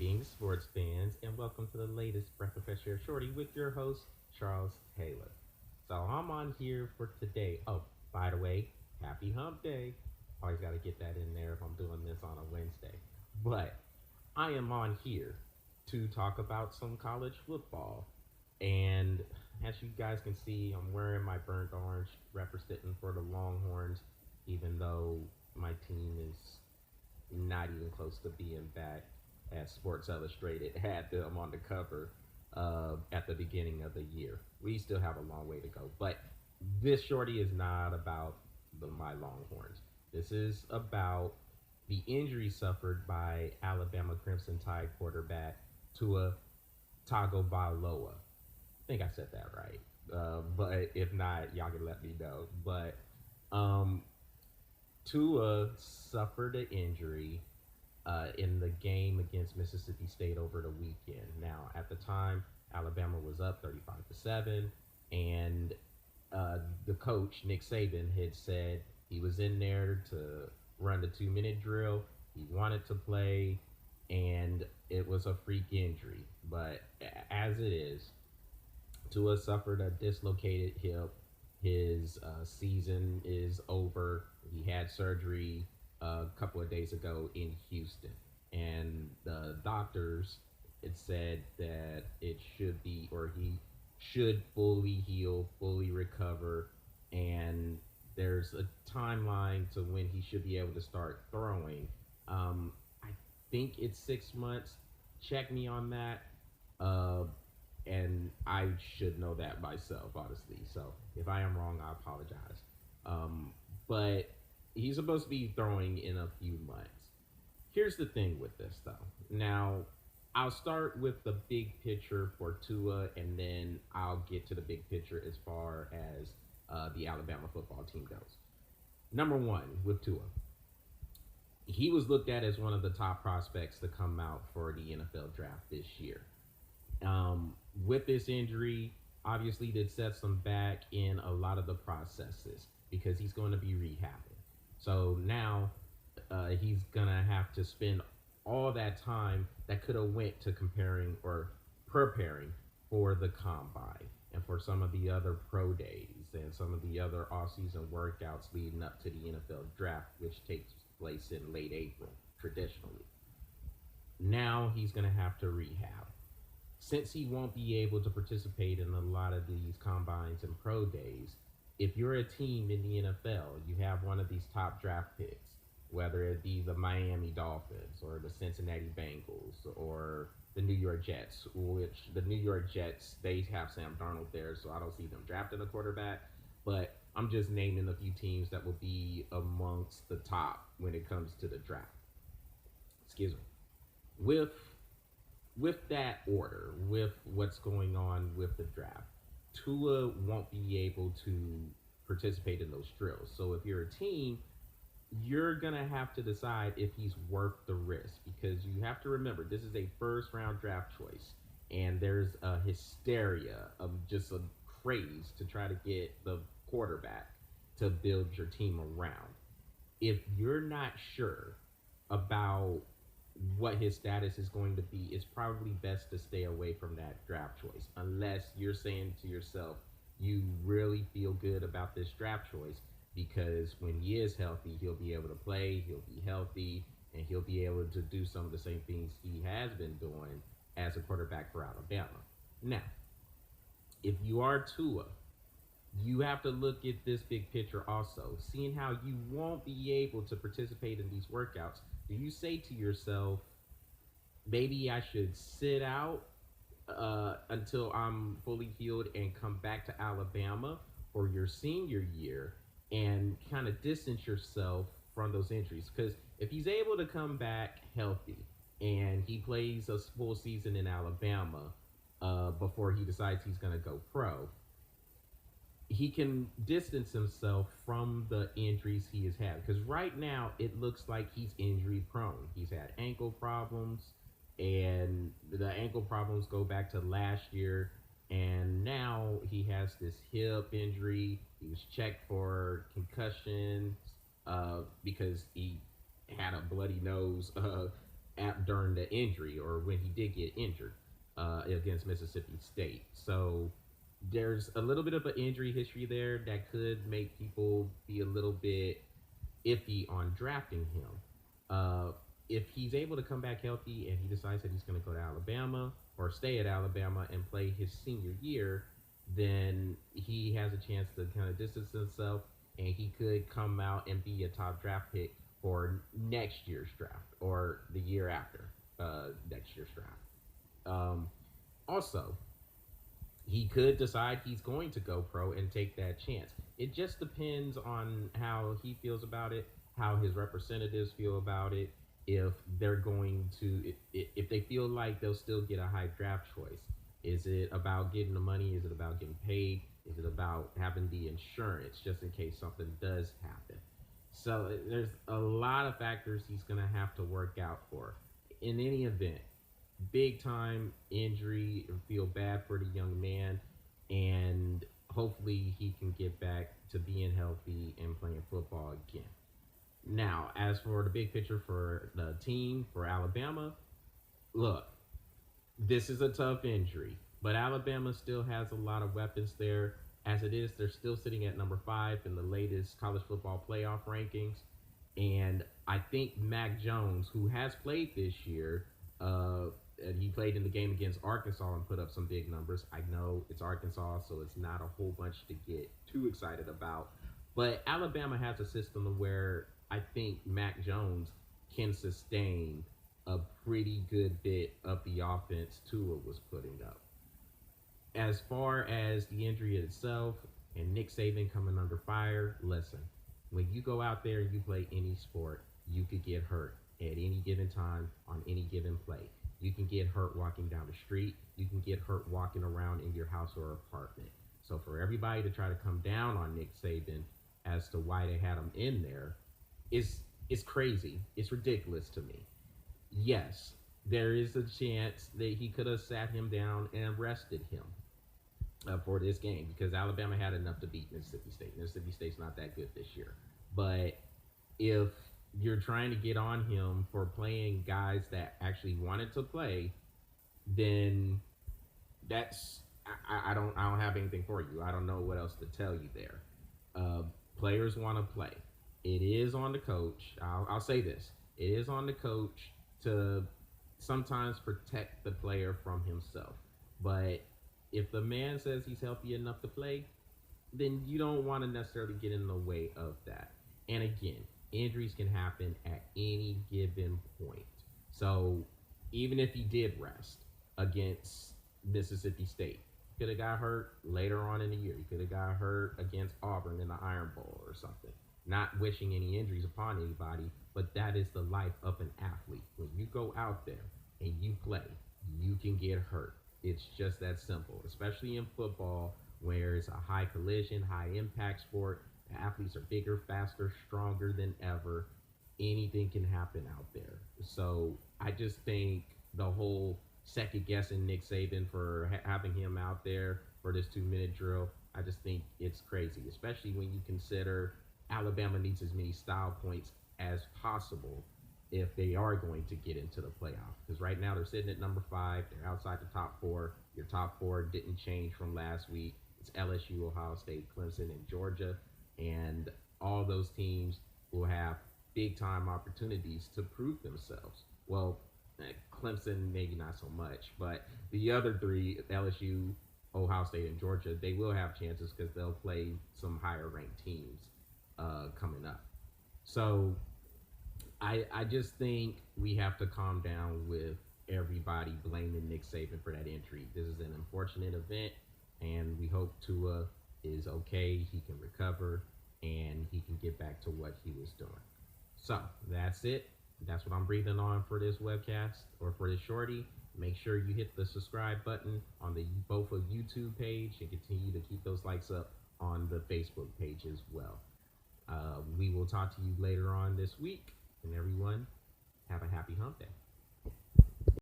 Greetings, sports fans, and welcome to the latest Breath of Fresh Air Shorty with your host, Charles Taylor. So I'm on here for today. Oh, by the way, happy hump day. Always got to get that in there if I'm doing this on a Wednesday. But I am on here to talk about some college football. And as you guys can see, I'm wearing my burnt orange representing for the Longhorns, even though my team is not even close to being back as Sports Illustrated had them on the cover at the beginning of the year. We still have a long way to go, but this shorty is not about my Longhorns. This is about the injury suffered by Alabama Crimson Tide quarterback Tua Tagovailoa. I think I said that right, but if not, y'all can let me know. But um, Tua suffered an injury in the game against Mississippi State over the weekend. Now, at the time, Alabama was up 35-7, and the coach Nick Saban had said he was in there to run the 2-minute drill. He wanted to play, and it was a freak injury. But as it is, Tua suffered a dislocated hip. His season is over. He had surgery a couple of days ago in Houston, and the doctors had said that it should be, or he should fully heal, fully recover, and there's a timeline to when he should be able to start throwing. I think it's 6 months. Check me on that. And I should know that myself, honestly. So if I am wrong, I apologize. But he's supposed to be throwing in a few months. Here's the thing with this, though. Now, I'll start with the big picture for Tua, and then I'll get to the big picture as far as the Alabama football team goes. Number one, with Tua, he was looked at as one of the top prospects to come out for the NFL draft this year. With this injury, obviously that sets him back in a lot of the processes because he's going to be rehabbing. So now he's gonna have to spend all that time that could have went to comparing or preparing for the combine and for some of the other pro days and some of the other off-season workouts leading up to the NFL draft, which takes place in late April traditionally. Now he's gonna have to rehab. Since he won't be able to participate in a lot of these combines and pro days, if you're a team in the NFL, you have one of these top draft picks, whether it be the Miami Dolphins or the Cincinnati Bengals or the New York Jets, which the New York Jets, they have Sam Darnold there, so I don't see them drafting a quarterback. But I'm just naming a few teams that will be amongst the top when it comes to the draft. Excuse me. With that order, with what's going on with the draft, Tua won't be able to participate in those drills. So if you're a team, you're going to have to decide if he's worth the risk because you have to remember this is a first round draft choice and there's a hysteria of just a craze to try to get the quarterback to build your team around. If you're not sure about what his status is going to be, it's probably best to stay away from that draft choice unless you're saying to yourself you really feel good about this draft choice because when he is healthy he'll be able to play, he'll be healthy, and he'll be able to do some of the same things he has been doing as a quarterback for Alabama. Now, if you are Tua, you have to look at this big picture also, seeing how you won't be able to participate in these workouts. Do you say to yourself, maybe I should sit out until I'm fully healed and come back to Alabama for your senior year and kind of distance yourself from those injuries? Because if he's able to come back healthy and he plays a full season in Alabama before he decides he's going to go pro, he can distance himself from the injuries he has had. Because right now, it looks like he's injury prone. He's had ankle problems, and the ankle problems go back to last year. And now he has this hip injury. He was checked for concussions because he had a bloody nose during the injury or when he did get injured against Mississippi State. So there's a little bit of an injury history there that could make people be a little bit iffy on drafting him. If he's able to come back healthy and he decides that he's going to go to Alabama or stay at Alabama and play his senior year, then he has a chance to kind of distance himself and he could come out and be a top draft pick for next year's draft or the year after next year's draft. Also, he could decide he's going to go pro and take that chance. It just depends on how he feels about it, how his representatives feel about it, if they're going to, if they feel like they'll still get a high draft choice. Is it about getting the money? Is it about getting paid? Is it about having the insurance just in case something does happen? So there's a lot of factors he's going to have to work out for. In any event, big time injury, feel bad for the young man, and hopefully he can get back to being healthy and playing football again. Now, as for the big picture for the team, for Alabama, look, this is a tough injury, but Alabama still has a lot of weapons there. As it is, they're still sitting at number 5 in the latest college football playoff rankings. And I think Mac Jones, who has played this year, and he played in the game against Arkansas and put up some big numbers. I know it's Arkansas, so it's not a whole bunch to get too excited about. But Alabama has a system where I think Mac Jones can sustain a pretty good bit of the offense Tua was putting up. As far as the injury itself and Nick Saban coming under fire, listen, when you go out there and you play any sport, you could get hurt at any given time on any given play. You can get hurt walking down the street. You can get hurt walking around in your house or apartment. So for everybody to try to come down on Nick Saban as to why they had him in there is crazy. It's ridiculous to me. Yes, there is a chance that he could have sat him down and rested him for this game because Alabama had enough to beat Mississippi State. Mississippi State's not that good this year. But if you're trying to get on him for playing guys that actually wanted to play, then that's I don't have anything for you. I don't know what else to tell you there. Players want to play. It is on the coach. I'll say this. It is on the coach to sometimes protect the player from himself. But if the man says he's healthy enough to play, then you don't want to necessarily get in the way of that. And again, injuries can happen at any given point. So even if he did rest against Mississippi State, he could have got hurt later on in the year. He could have got hurt against Auburn in the Iron Bowl or something. Not wishing any injuries upon anybody, but that is the life of an athlete. When you go out there and you play, you can get hurt. It's just that simple, especially in football where it's a high collision, high impact sport. Athletes are bigger, faster, stronger than ever. Anything can happen out there. So I just think the whole second guessing Nick Saban for having him out there for this 2-minute drill, I just think it's crazy, especially when you consider Alabama needs as many style points as possible if they are going to get into the playoff. Because right now they're sitting at number 5. They're outside the top 4. Your top 4 didn't change from last week. It's LSU, Ohio State, Clemson, and Georgia. And all those teams will have big-time opportunities to prove themselves. Well, Clemson, maybe not so much. But the other 3, LSU, Ohio State, and Georgia, they will have chances because they'll play some higher-ranked teams coming up. So I just think we have to calm down with everybody blaming Nick Saban for that injury. This is an unfortunate event, and we hope Tua is okay, he can recover, and he can get back to what he was doing. So that's it. That's what I'm breathing on for this webcast or for this shorty. Make sure you hit the subscribe button on the BOFA YouTube page and continue to keep those likes up on the Facebook page as well. We will talk to you later on this week, and everyone, have a happy hump day.